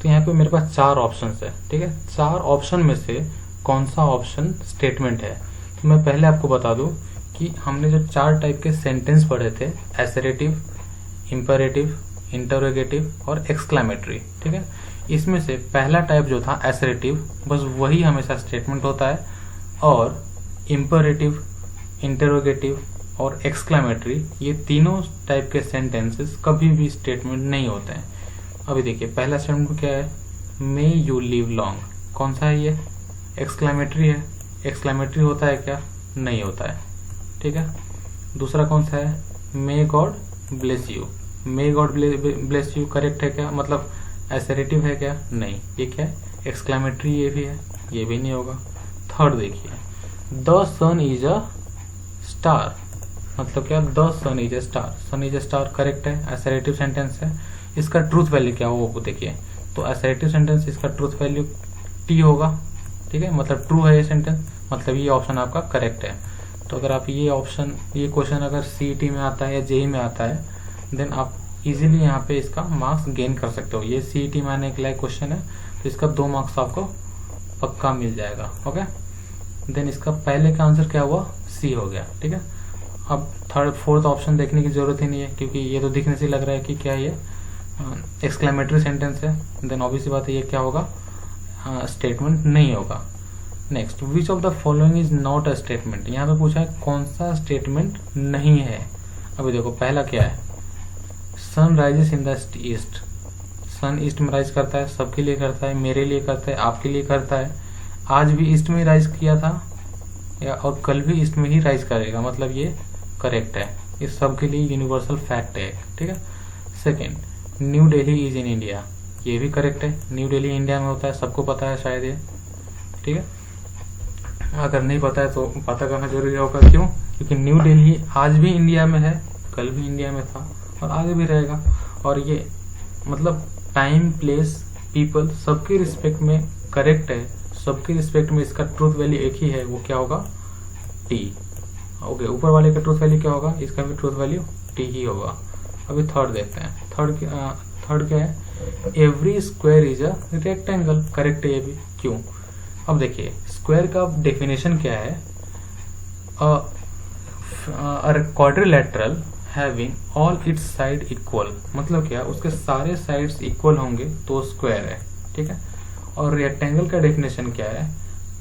[SPEAKER 1] तो यहाँ पे मेरे पास 4 ऑप्शन है, ठीक है। 4 ऑप्शन में से कौन सा ऑप्शन स्टेटमेंट है। तो मैं पहले आपको बता दूं कि हमने जो 4 टाइप के सेंटेंस पढ़े थे, एसरेटिव, इंपेरेटिव, इंटरोगेटिव और एक्सक्लेमेटरी, ठीक है। इसमें से पहला टाइप जो था एसरेटिव, बस वही हमेशा स्टेटमेंट होता है, और इंपेरेटिव, इंटरोगेटिव और एक्सक्लेमेटरी ये तीनों टाइप के सेंटेंसेस कभी भी स्टेटमेंट नहीं होते हैं। अभी देखिए पहला स्टेटमेंट क्या है, मे यू लिव लॉन्ग, कौन सा है ये, एक्सक्लेमेटरी है। एक्सक्लेमेटरी होता है क्या, नहीं होता है, ठीक है। दूसरा कौन सा है, may God bless you, may God bless you correct है क्या, मतलब एसरेटिव है क्या, नहीं, ये क्या है, एक्सक्लेमेटरी ये भी है, ये भी नहीं होगा। थर्ड देखिए, the sun is a star, मतलब क्या, the sun is a star, sun is a star correct है, एसरेटिव सेंटेंस है। इसका ट्रूथ वैल्यू क्या हो वो देखिए, तो एसरेटिव सेंटेंस इसका ट्रूथ वैल्यू टी होगा, ठीक है, मतलब ट्रू है ये सेंटेंस, मतलब ये ऑप्शन आपका करेक्ट है। तो अगर आप ये क्वेश्चन अगर सीईटी में आता है या जेई में आता है, देन आप इजीली यहाँ पे इसका मार्क्स गेन कर सकते हो। ये सीईटी में आने के लायक क्वेश्चन है, तो इसका 2 मार्क्स आपको पक्का मिल जाएगा, ओके। देन इसका पहले का आंसर क्या हुआ, सी हो गया, ठीक है। अब थर्ड फोर्थ ऑप्शन देखने की जरूरत ही नहीं है, क्योंकि ये तो दिखने से लग रहा है कि क्या ये एक्सक्लेमेटरी सेंटेंस है, देन ऑब्वियसली बात है ये क्या होगा, स्टेटमेंट नहीं होगा। Next, which of the following is not a statement, यहाँ पे पूछा है कौन सा स्टेटमेंट नहीं है। अभी देखो पहला क्या है, sun rises in the east, sun east में राइज करता है, सबके लिए करता है, मेरे लिए करता है, आपके लिए करता है, आज भी ईस्ट में राइज किया था या और कल भी ईस्ट में ही राइज करेगा, मतलब ये करेक्ट है, ये सबके लिए यूनिवर्सल फैक्ट है, ठीक है। Second, new Delhi is in India, ये भी करेक्ट है, न्यू दिल्ली इंडिया में होता है, सबको पता है शायद ये, ठीक है। अगर नहीं पता है तो पता करना जरूरी होगा, क्यों, क्योंकि न्यू दिल्ली आज भी इंडिया में है, कल भी इंडिया में था और आगे भी रहेगा, और ये मतलब टाइम, प्लेस, पीपल सबके रिस्पेक्ट में करेक्ट है, सबके रिस्पेक्ट में इसका ट्रूथ वैल्यू एक ही है, वो क्या होगा, टी, ओके। ऊपर वाले का ट्रूथ वैल्यू क्या होगा, इसका भी ट्रूथ वैल्यू टी ही होगा। अभी थर्ड देखते हैं, थर्ड क्या है, every square is a rectangle, correct है ये भी, क्यों। अब देखिए स्क्वायर का डेफिनेशन क्या है, quadrilateral having all it's side equal, मतलब क्या, उसके सारे साइड्स इक्वल होंगे तो स्क्वायर है, ठीक है। और रेक्टेंगल का डेफिनेशन क्या है,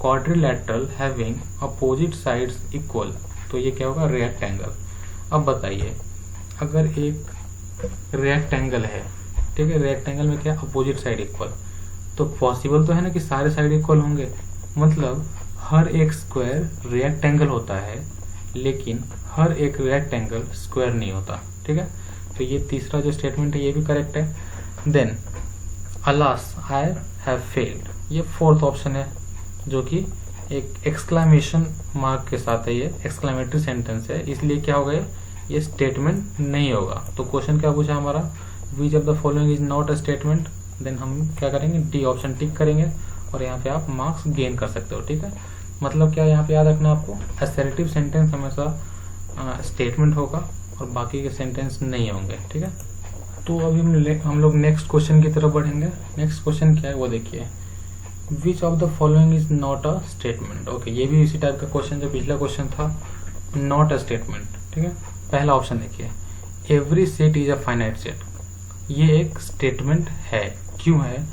[SPEAKER 1] quadrilateral having opposite sides equal, तो ये क्या होगा, रेक्टेंगल। अब बताइए अगर एक रेक्टेंगल है, ठीक है, रेक्टेंगल में क्या, अपोजिट साइड इक्वल, तो पॉसिबल तो है ना कि सारे साइड इक्वल होंगे, मतलब हर एक स्क्वायर रेक्टेंगल होता है, लेकिन हर एक रेक्टेंगल स्क्वायर नहीं होता, ठीक है। तो ये तीसरा जो स्टेटमेंट है ये भी करेक्ट है। Then alas I have failed, ये फोर्थ ऑप्शन है, जो कि एक एक्सक्लेमेशन मार्क के साथ है, ये एक्सक्लेमेटरी सेंटेंस है, इसलिए क्या होगा, ये स्टेटमेंट नहीं होगा। तो क्वेश्चन क्या पूछा हमारा, which of the following is not a statement, then हम क्या करेंगे, डी ऑप्शन टिक करेंगे और यहाँ पे आप मार्क्स गेन कर सकते हो, ठीक है। मतलब क्या यहाँ पे याद रखना आपको, असर्टिव सेंटेंस हमेशा स्टेटमेंट होगा और बाकी के सेंटेंस नहीं होंगे, ठीक है। तो अभी हम लोग नेक्स्ट क्वेश्चन की तरफ बढ़ेंगे। नेक्स्ट क्वेश्चन क्या है वो देखिए, विच of the following is not a statement, okay. ये भी इसी टाइप का क्वेश्चन जो पिछला क्वेश्चन था, नॉट अ स्टेटमेंट, ठीक है। पहला ऑप्शन देखिए, every set is a finite set, ये एक स्टेटमेंट है, क्यों है,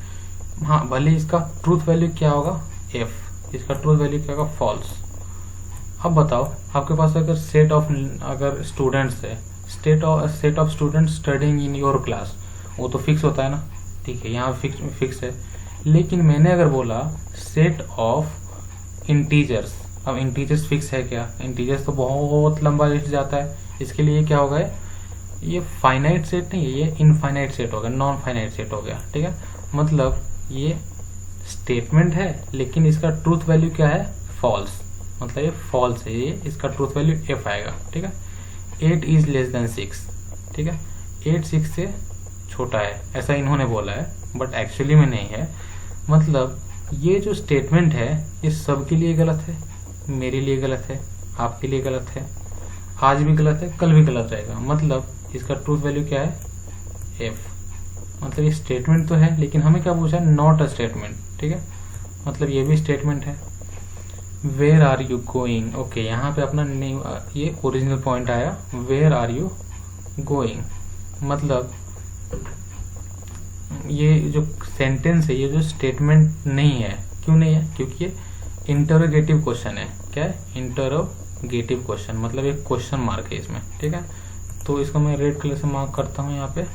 [SPEAKER 1] हाँ, भले इसका ट्रूथ वैल्यू क्या होगा, एफ, इसका ट्रूथ वैल्यू क्या होगा, फॉल्स। अब बताओ आपके पास अगर अगर स्टूडेंट्स है, set of students studying in your class, वो तो फिक्स होता है ना, ठीक है, यहाँ फिक्स है। लेकिन मैंने अगर बोला सेट ऑफ इंटीजर्स, अब इंटीजर्स फिक्स है क्या, इंटीजर्स तो बहुत लंबा लिस्ट जाता है, इसके लिए क्या होगा, ये फाइनाइट सेट नहीं है, ये इनफाइनाइट सेट हो गया, नॉन फाइनाइट सेट हो गया, ठीक है। मतलब ये स्टेटमेंट है लेकिन इसका ट्रूथ वैल्यू क्या है, फॉल्स, मतलब ये फॉल्स है, ये इसका ट्रूथ वैल्यू एफ आएगा, ठीक है। 8 इज लेस देन 6, ठीक है। 8 6 से छोटा है, ऐसा इन्होंने बोला है, बट एक्चुअली में नहीं है। मतलब ये जो स्टेटमेंट है ये सबके लिए गलत है, मेरे लिए गलत है, आपके लिए गलत है, आज भी गलत है, कल भी गलत रहेगा। मतलब इसका ट्रूथ वैल्यू क्या है, एफ। मतलब ये स्टेटमेंट तो है, लेकिन हमें क्या पूछा है, नॉट अ स्टेटमेंट, ठीक है। मतलब ये भी स्टेटमेंट है। Where are you going, okay, यहाँ पे अपना ये ओरिजिनल पॉइंट आया, वेयर आर यू गोइंग। मतलब ये जो सेंटेंस है, ये जो स्टेटमेंट नहीं है, क्यों नहीं है, क्योंकि ये इंटरोगेटिव क्वेश्चन है। क्या है, इंटरोगेटिव क्वेश्चन, मतलब एक क्वेश्चन मार्क है इसमें, ठीक है। तो इसको मैं रेड कलर से मार्क करता हूँ यहाँ पे।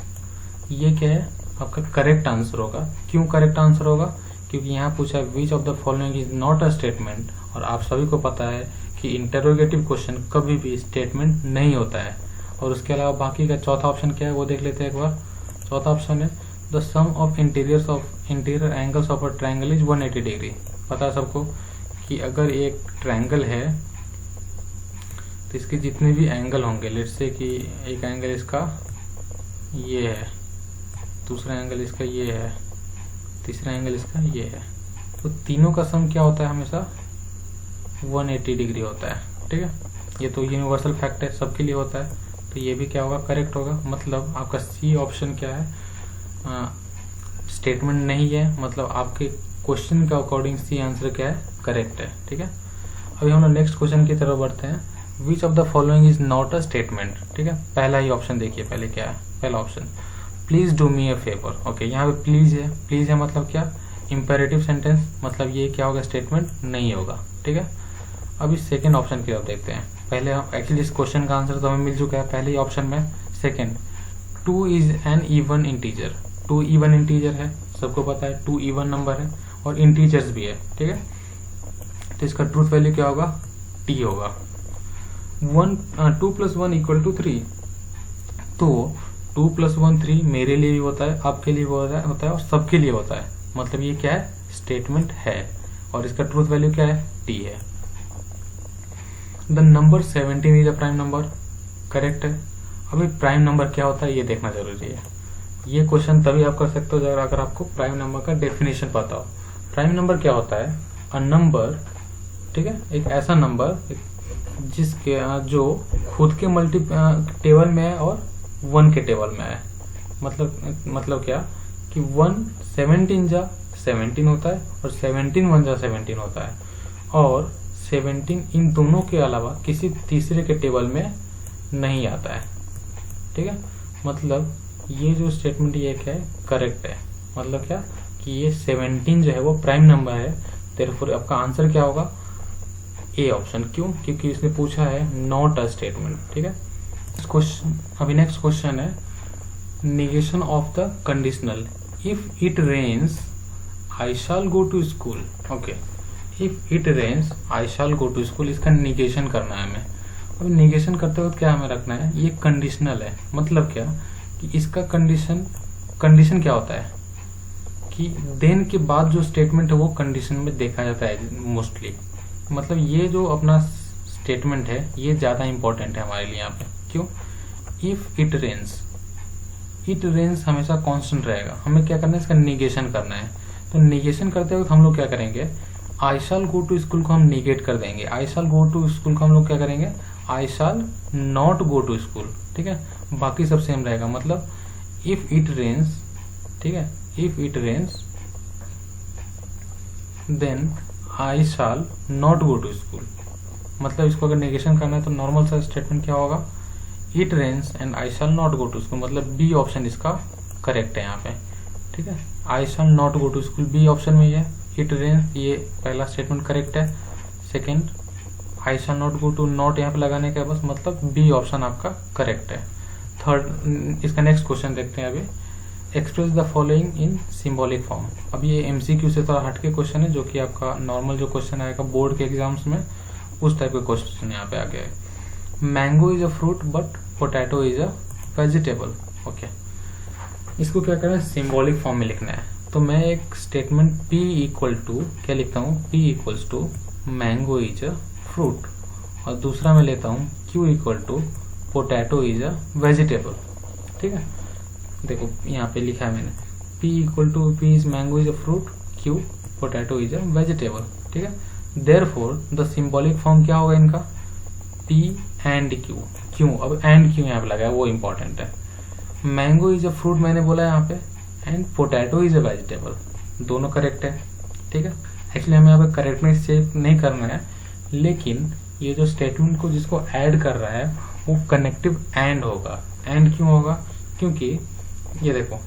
[SPEAKER 1] ये क्या है, आपका करेक्ट आंसर होगा। क्यों करेक्ट आंसर होगा, क्योंकि यहाँ पूछा विच of the following is not a statement, और आप सभी को पता है कि इंटरोगेटिव क्वेश्चन कभी भी स्टेटमेंट नहीं होता है। और उसके अलावा बाकी का चौथा ऑप्शन क्या है वो देख लेते हैं एक बार। चौथा ऑप्शन है the sum of interior angles of a triangle is 180 degree. पता है सबको कि अगर एक ट्रायंगल है तो इसके जितने भी एंगल होंगे, लेट्स से कि एक एंगल इसका ये है, दूसरा एंगल इसका ये है, तीसरा एंगल इसका ये है, तो तीनों का सम क्या होता है, हमेशा 180 डिग्री होता है, ठीक है। ये तो यूनिवर्सल फैक्ट है, सबके लिए होता है, तो ये भी क्या होगा, करेक्ट होगा। मतलब आपका सी ऑप्शन क्या है, स्टेटमेंट नहीं है। मतलब आपके क्वेश्चन के अकॉर्डिंग सी आंसर क्या है, करेक्ट है, ठीक है। अभी हम लोग नेक्स्ट क्वेश्चन की तरफ बढ़ते हैं। विच of the following is not a statement, ठीक है। पहला ही ऑप्शन देखिए, पहले क्या है, पहला option please do me a favour. Okay, यहाँ पे प्लीज है, प्लीज है मतलब क्या, इंपेरेटिव सेंटेंस, मतलब ये क्या होगा, स्टेटमेंट नहीं होगा, ठीक है। अभी सेकेंड ऑप्शन की तरफ देखते हैं। पहले हम एक्चुअली इस क्वेश्चन का आंसर तो हमें मिल चुका है पहले ही ऑप्शन में। Second, 2 is an even integer. 2 even integer है, सबको पता है 2 इवन नंबर है और इंटीजर्स भी है, ठीक है। तो इसका ट्रूथ वैल्यू क्या होगा, टी होगा। 2 + 1 = 3। तो 2 + 1 3 मेरे लिए भी होता है, आपके लिए भी होता है और सबके लिए होता है। मतलब ये क्या है, स्टेटमेंट है, और इसका ट्रूथ वैल्यू क्या है, टी है। The number 17 is a prime number, correct है। अभी प्राइम नंबर क्या होता है ये देखना जरूरी है। ये क्वेश्चन तभी आप कर सकते हो अगर आपको प्राइम नंबर का डेफिनेशन पता हो। प्राइम नंबर क्या होता है, अ नंबर, ठीक है, एक ऐसा नंबर जिसके जो खुद के मल्टी टेबल में है और 1 के टेबल में है। मतलब क्या कि 1 17 जा 17 होता है और 17 1 जा 17 होता है, और 17 इन दोनों के अलावा किसी तीसरे के टेबल में नहीं आता है, ठीक है। मतलब ये जो स्टेटमेंट ये क्या है, करेक्ट है। मतलब क्या कि ये 17 जो है वो प्राइम नंबर है, देयरफॉर आपका आंसर क्या होगा, ए ऑप्शन। क्यों, क्योंकि इसने पूछा है नॉट अ स्टेटमेंट, ठीक है। अभी नेक्स्ट क्वेश्चन है negation of the conditional. If it rains I shall go to school. Okay, if it rains I shall go to school, इसका निगेशन करना है हमें। अब निगेशन करते वक्त क्या हमें रखना है, ये कंडीशनल है। मतलब क्या कि इसका कंडीशन क्या होता है कि देन के बाद जो स्टेटमेंट है वो कंडीशन में देखा जाता है मोस्टली। मतलब ये जो अपना स्टेटमेंट है ये ज्यादा इंपॉर्टेंट है हमारे लिए यहाँ पे। क्यों, इफ इट रेन्स हमेशा कांस्टेंट रहेगा, हमें क्या करना है, इसका निगेशन करना है। तो निगेशन करते वक्त हम लोग क्या करेंगे, I shall go to school को हम निगेट कर देंगे, आई शैल गो टू स्कूल को हम लोग क्या करेंगे, I shall not go to school, ठीक है। बाकी सब सेम रहेगा। मतलब इफ इट रेन्स, ठीक है, if it rains then I shall not go to school. मतलब इसको अगर नेगेशन करना है तो नॉर्मल सा स्टेटमेंट क्या होगा, it rains and I shall not go to school. मतलब बी ऑप्शन इसका करेक्ट है यहाँ पे, ठीक है। I shall not go to school B option में ही है। इट रेन्स ये पहला स्टेटमेंट करेक्ट है। Second, I shall not go to, not यहाँ पे लगाने का बस, मतलब बी ऑप्शन आपका करेक्ट है। थर्ड, इसका नेक्स्ट क्वेश्चन देखते हैं अभी। Express the following in symbolic form. अब ये एमसीक्यू से थोड़ा हटके क्वेश्चन है, जो कि आपका नॉर्मल जो क्वेश्चन आएगा बोर्ड के एग्जाम्स में उस टाइप के क्वेश्चन यहाँ पे आ गया है। Mango is a fruit but potato is a vegetable. Okay, इसको क्या करना है, सिंबॉलिक फॉर्म में लिखना है। तो मैं एक स्टेटमेंट P इक्वल टू क्या लिखता हूँ, P equals to mango is a fruit, और दूसरा मैं लेता हूँ Q equal to potato is a vegetable. ठीक है, देखो यहाँ पे लिखा है मैंने P equal to P is mango is a fruit, Q potato is a vegetable. ठीक है, देयरफॉर द सिंबॉलिक फॉर्म क्या होगा इनका, P एंड Q। क्यों, अब एंड क्यों यहाँ पे लगा है वो इंपॉर्टेंट है। मैंगो इज अ फ्रूट मैंने बोला यहाँ पे, and potato is a vegetable, दोनों करेक्ट है। ठीक है, एक्चुअली हमें यहाँ पे करेक्टनेस चेक नहीं करना है, लेकिन ये जो स्टेटमेंट को जिसको ऐड कर रहा है वो कनेक्टिव एंड होगा। एंड क्यों होगा, क्योंकि ये देखो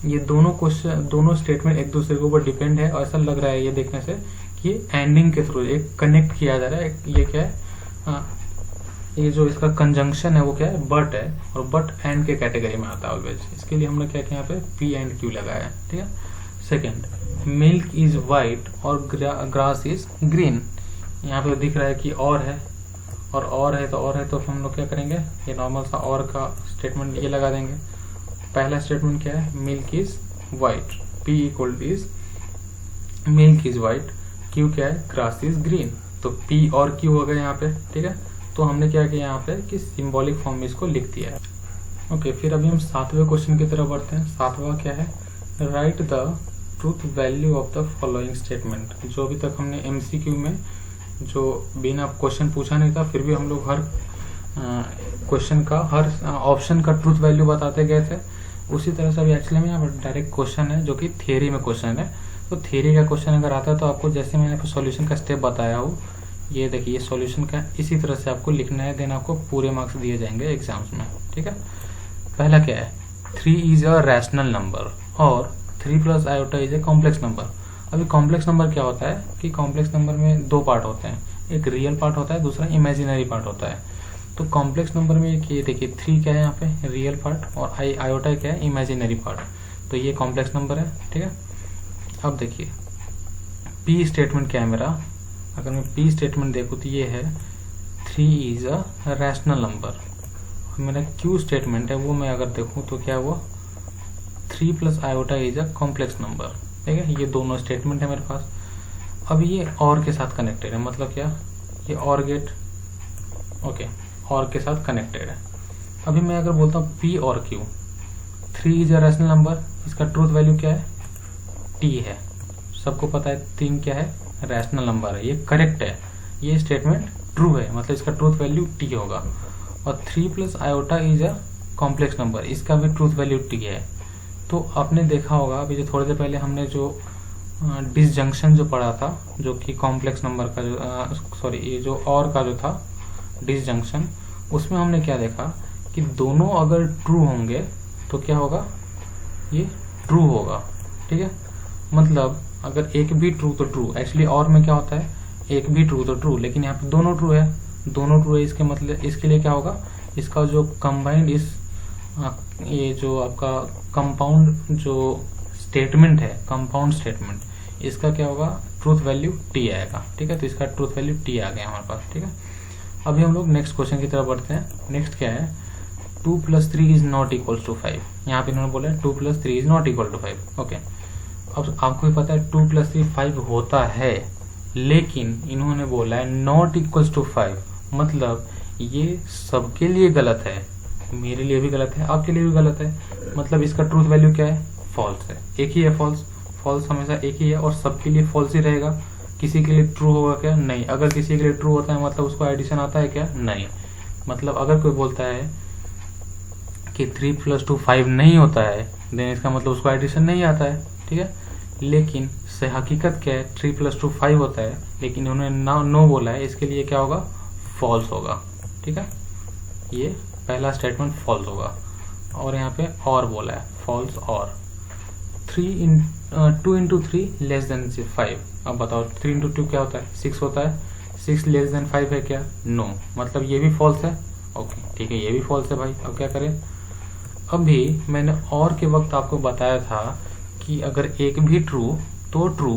[SPEAKER 1] ये दोनों क्वेश्चन, दोनों स्टेटमेंट एक दूसरे के ऊपर डिपेंड है, और ऐसा लग रहा है ये देखने से कि ये एंडिंग के थ्रू एक कनेक्ट किया जा रहा है। ये क्या है, ये जो इसका कंजंक्शन है वो क्या है, बट है, और बट एंड के कैटेगरी में आता है ऑलवेज। इसके लिए हमने क्या किया यहाँ पे P एंड Q लगाया है। ठीक है, सेकेंड, मिल्क इज वाइट और ग्रास इज ग्रीन। यहाँ पे दिख रहा है कि और है, और है तो हम लोग क्या करेंगे, ये नॉर्मल सा और का स्टेटमेंट ये लगा देंगे। पहला स्टेटमेंट क्या है, milk is white, P equal is milk is white, Q क्या है, ग्रास इज ग्रीन। तो P और Q हो गए यहाँ पे। ठीक है, तो हमने क्या किया यहाँ पे कि सिंबॉलिक फॉर्म में इसको लिख दिया है। ओके, फिर अभी हम 7वें क्वेश्चन की तरफ बढ़ते हैं। 7वां क्या है, right the truth value of the following statement. जो अभी तक हमने MCQ में जो बिना क्वेश्चन पूछा नहीं था, फिर भी हम लोग हर क्वेश्चन का, हर ऑप्शन का ट्रूथ वैल्यू बताते गए थे, उसी तरह से अभी एक्चुअली में यहाँ पर डायरेक्ट क्वेश्चन है जो कि थियरी में क्वेश्चन है। तो थियरी का क्वेश्चन अगर आता है तो आपको जैसे मैंने सॉल्यूशन का स्टेप बताया हूँ, ये देखिए सॉल्यूशन का इसी तरह से आपको लिखना है, देन आपको पूरे मार्क्स दिए जाएंगे एग्जाम्स में। ठीक है, पहला क्या है, 3 इज अ रैशनल नंबर और 3 plus iota is a complex number. अभी कॉम्प्लेक्स नंबर क्या होता है कि कॉम्प्लेक्स नंबर में दो पार्ट होते हैं, एक रियल पार्ट होता है, दूसरा इमेजिनरी पार्ट होता है। तो कॉम्प्लेक्स नंबर में ये देखिए 3 क्या है यहाँ पे रियल पार्ट, और आयोटा क्या है इमेजिनरी पार्ट, तो ये कॉम्प्लेक्स नंबर है। ठीक है, अब देखिए P स्टेटमेंट क्या है मेरा, अगर मैं P स्टेटमेंट देखूँ तो ये है 3 इज अ रैशनल नंबर। मेरा Q स्टेटमेंट है वो मैं अगर देखूँ तो क्या है वो 3 plus iota is a complex number. ठीक है, ये दोनों स्टेटमेंट है मेरे पास। अब ये और के साथ कनेक्टेड है, मतलब क्या, ये और गेट ओके और के साथ कनेक्टेड है। अभी मैं अगर बोलता हूँ P और Q, 3 is a rational number, इसका ट्रूथ वैल्यू क्या है, T है। सबको पता है 3 क्या है, रैशनल नंबर है, ये करेक्ट है, ये स्टेटमेंट ट्रू है, मतलब इसका ट्रूथ वैल्यू T होगा। और 3 plus iota is a complex number, इसका भी ट्रूथ वैल्यू T है। तो आपने देखा होगा अभी जो थोड़ी देर पहले हमने जो डिसजंक्शन जो पढ़ा था, जो कि कॉम्प्लेक्स नंबर का जो ये जो और का जो था डिसजंक्शन, उसमें हमने क्या देखा कि दोनों अगर ट्रू होंगे तो क्या होगा, ये ट्रू होगा। ठीक है, मतलब अगर एक भी ट्रू तो ट्रू, एक्चुअली और में क्या होता है एक भी ट्रू तो ट्रू, लेकिन यहाँ पे दोनों ट्रू है, दोनों ट्रू है, इसके मतलब इसके लिए क्या होगा, इसका जो कंबाइंड इस ये जो आपका कंपाउंड जो स्टेटमेंट है, कंपाउंड स्टेटमेंट, इसका क्या होगा, ट्रूथ वैल्यू T आएगा। ठीक है, तो इसका ट्रूथ वैल्यू T आ गया हमारे पास। ठीक है, अभी हम लोग नेक्स्ट क्वेश्चन की तरफ बढ़ते हैं। नेक्स्ट क्या है, 2 + 3 इज नॉट इक्वल टू 5। यहाँ पे इन्होंने बोला 2 + 3 is not equal to 5। Okay, अब आपको भी पता है 2 + 3 5 होता है, लेकिन इन्होंने बोला है नॉट इक्वल टू 5, मतलब ये सबके लिए गलत है, मेरे लिए भी गलत है, आपके लिए भी गलत है, मतलब इसका ट्रूथ वैल्यू क्या है, फॉल्स है। एक ही है फॉल्स, फॉल्स हमेशा एक ही है और सबके लिए फॉल्स ही रहेगा। किसी के लिए ट्रू होगा क्या, नहीं। अगर किसी के लिए ट्रू होता है मतलब उसको एडिशन आता है क्या, नहीं। मतलब अगर कोई बोलता है कि 3 + 2 5 नहीं होता है, देन इसका मतलब उसको एडिशन नहीं आता है। ठीक है, लेकिन से हकीकत क्या है, 3 + 2 5 होता है, लेकिन उन्होंने नो बोला है, इसके लिए क्या होगा, फॉल्स होगा। ठीक है, ये पहला स्टेटमेंट फॉल्स होगा। और यहाँ पे और बोला है फॉल्स और 2 × 3 < 5। अब बताओ 3 × 2 क्या होता है, 6 होता है, 6 < 5 है क्या, नो, मतलब ये भी फॉल्स है। ओके ठीक है, ये भी फॉल्स है भाई। अब क्या करें, अभी मैंने और के वक्त आपको बताया था कि अगर एक भी ट्रू तो ट्रू,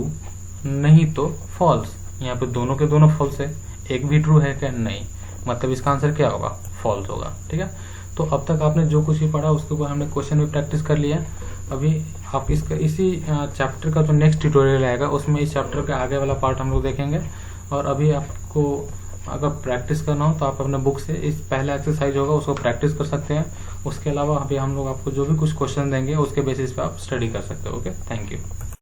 [SPEAKER 1] नहीं तो फॉल्स। यहाँ पे दोनों के दोनों फॉल्स है, एक भी ट्रू है क्या, नहीं, मतलब इसका आंसर क्या होगा, फॉल्स होगा। ठीक है, तो अब तक आपने जो कुछ भी पढ़ा उसके ऊपर हमने क्वेश्चन भी प्रैक्टिस कर लिया। अभी आप इसका इसी चैप्टर का जो नेक्स्ट ट्यूटोरियल आएगा उसमें इस चैप्टर का आगे वाला पार्ट हम लोग देखेंगे। और अभी आपको अगर प्रैक्टिस करना हो तो आप अपने बुक से इस पहला एक्सरसाइज होगा उसको प्रैक्टिस कर सकते हैं। उसके अलावा अभी हम लोग आपको जो भी कुछ क्वेश्चन देंगे उसके बेसिस पे आप स्टडी कर सकते हो। Okay, thank you.